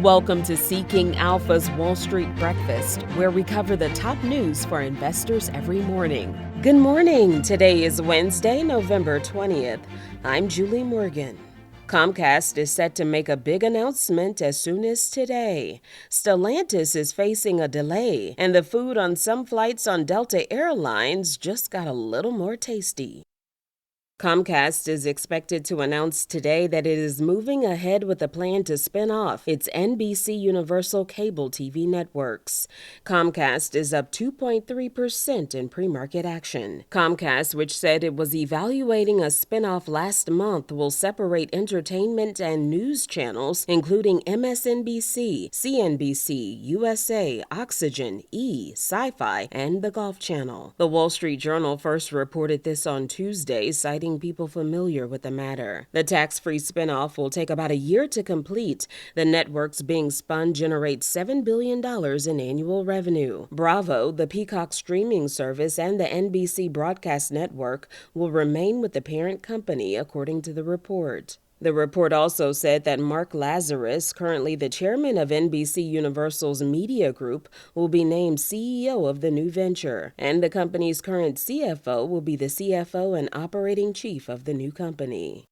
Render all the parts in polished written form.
Welcome to Seeking Alpha's Wall Street Breakfast, where we cover the top news for investors every morning. Good morning. Today is Wednesday, November 20th. I'm Julie Morgan. Comcast is set to make a big announcement as soon as today. Stellantis is facing a delay, and the food on some flights on Delta Airlines just got a little more tasty. Comcast is expected to announce today that it is moving ahead with a plan to spin off its NBCUniversal cable TV networks. Comcast is up 2.3% in pre-market action. Comcast, which said it was evaluating a spin-off last month, will separate entertainment and news channels, including MSNBC, CNBC, USA, Oxygen, E, Sci-Fi, and the Golf Channel. The Wall Street Journal first reported this on Tuesday, citing people familiar with the matter. The tax-free spinoff will take about a year to complete. The networks being spun generate $7 billion in annual revenue. Bravo, the Peacock streaming service, and the NBC broadcast network will remain with the parent company, according to the report. The report also said that Mark Lazarus, currently the chairman of NBCUniversal's media group, will be named CEO of the new venture, and the company's current CFO will be the CFO and operating chief of the new company.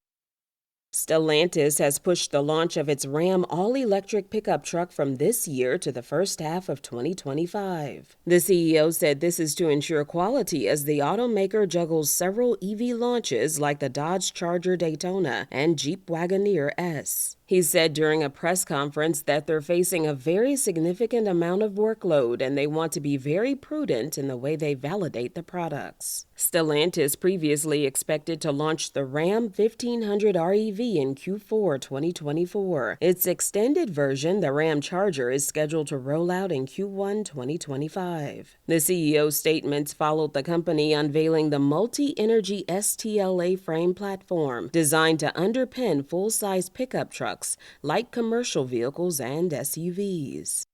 Stellantis has pushed the launch of its Ram all-electric pickup truck from this year to the first half of 2025. The CEO said this is to ensure quality as the automaker juggles several EV launches like the Dodge Charger Daytona and Jeep Wagoneer S. He said during a press conference that they're facing a very significant amount of workload and they want to be very prudent in the way they validate the products. Stellantis previously expected to launch the Ram 1500 REV in Q4 2024. Its extended version, the Ram Charger, is scheduled to roll out in Q1 2025. The CEO's statements followed the company unveiling the multi-energy STLA frame platform designed to underpin full-size pickup trucks, light commercial vehicles, and SUVs.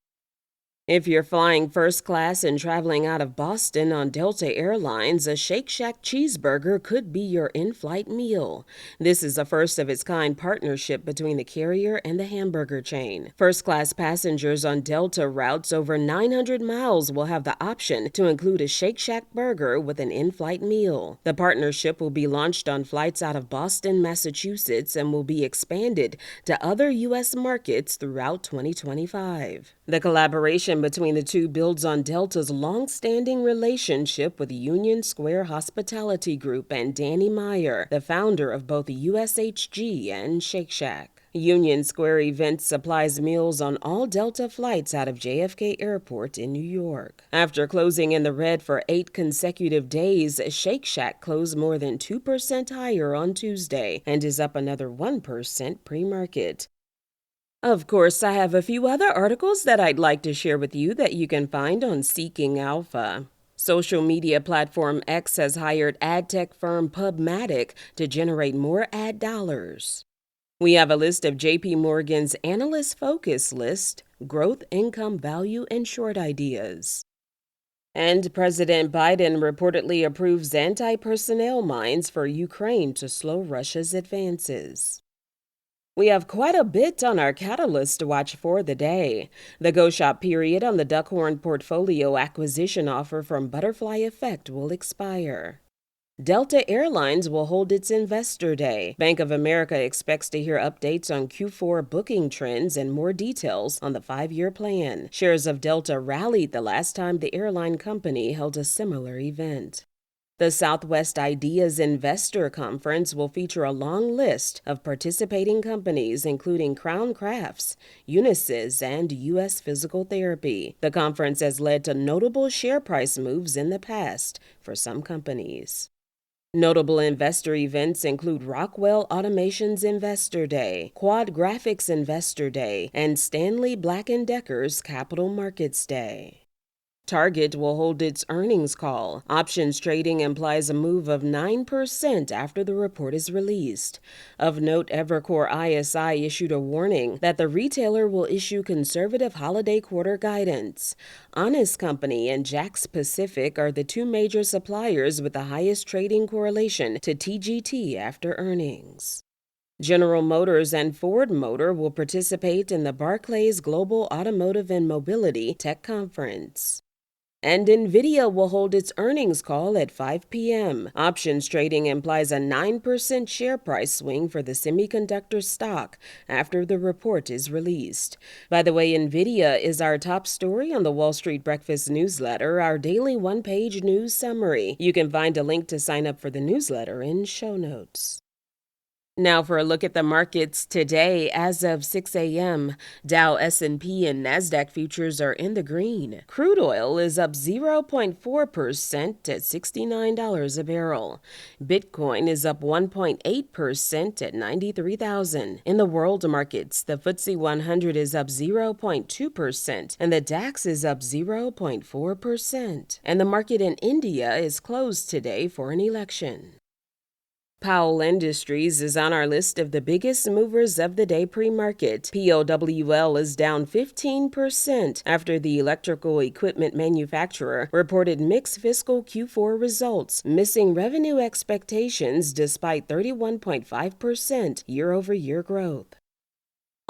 If you're flying first class and traveling out of Boston on Delta Airlines, a Shake Shack cheeseburger could be your in-flight meal. This is a first-of-its-kind partnership between the carrier and the hamburger chain. First-class passengers on Delta routes over 900 miles will have the option to include a Shake Shack burger with an in-flight meal. The partnership will be launched on flights out of Boston, Massachusetts, and will be expanded to other U.S. markets throughout 2025. The collaboration between the two builds on Delta's long-standing relationship with Union Square Hospitality Group and Danny Meyer, the founder of both USHG and Shake Shack. Union Square Events supplies meals on all Delta flights out of JFK Airport in New York. After closing in the red for 8 consecutive days, Shake Shack closed more than 2% higher on Tuesday and is up another 1% pre-market. Of course, I have a few other articles that I'd like to share with you that you can find on Seeking Alpha. Social media platform X has hired ad tech firm PubMatic to generate more ad dollars. We have a list of JP Morgan's analyst focus list, growth, income, value, and short ideas. And President Biden reportedly approves anti-personnel mines for Ukraine to slow Russia's advances. We have quite a bit on our catalyst to watch for the day. The go-shop period on the Duckhorn portfolio acquisition offer from Butterfly Effect will expire. Delta Airlines will hold its Investor Day. Bank of America expects to hear updates on Q4 booking trends and more details on the 5-year plan. Shares of Delta rallied the last time the airline company held a similar event. The Southwest Ideas Investor Conference will feature a long list of participating companies, including Crown Crafts, Unisys, and U.S. Physical Therapy. The conference has led to notable share price moves in the past for some companies. Notable investor events include Rockwell Automation's Investor Day, Quad Graphics Investor Day, and Stanley Black & Decker's Capital Markets Day. Target will hold its earnings call. Options trading implies a move of 9% after the report is released. Of note, Evercore ISI issued a warning that the retailer will issue conservative holiday quarter guidance. Honest Company and Jack's Pacific are the two major suppliers with the highest trading correlation to TGT after earnings. General Motors and Ford Motor will participate in the Barclays Global Automotive and Mobility Tech Conference. And Nvidia will hold its earnings call at 5 p.m. Options trading implies a 9% share price swing for the semiconductor stock after the report is released. By the way, Nvidia is our top story on the Wall Street Breakfast newsletter, our daily one-page news summary. You can find a link to sign up for the newsletter in show notes. Now for a look at the markets today. As of 6 a.m., Dow, S&P, and Nasdaq futures are in the green. Crude oil is up 0.4% at $69 a barrel. Bitcoin is up 1.8% at $93,000. In the world markets, the FTSE 100 is up 0.2% and the DAX is up 0.4%. And the market in India is closed today for an election. Powell Industries is on our list of the biggest movers of the day pre-market. POWL is down 15% after the electrical equipment manufacturer reported mixed fiscal Q4 results, missing revenue expectations despite 31.5% year-over-year growth.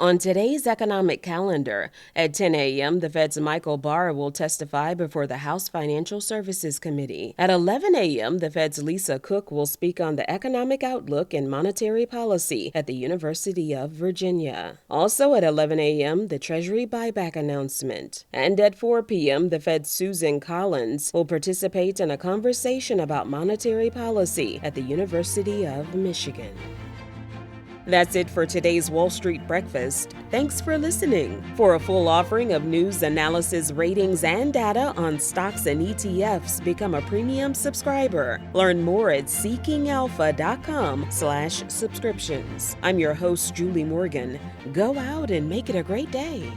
On today's economic calendar, at 10 a.m., the Fed's Michael Barr will testify before the House Financial Services Committee. At 11 a.m., the Fed's Lisa Cook will speak on the economic outlook and monetary policy at the University of Virginia. Also at 11 a.m., the Treasury buyback announcement. And at 4 p.m., the Fed's Susan Collins will participate in a conversation about monetary policy at the University of Michigan. That's it for today's Wall Street Breakfast. Thanks for listening. For a full offering of news, analysis, ratings, and data on stocks and ETFs, become a premium subscriber. Learn more at seekingalpha.com/subscriptions. I'm your host, Julie Morgan. Go out and make it a great day.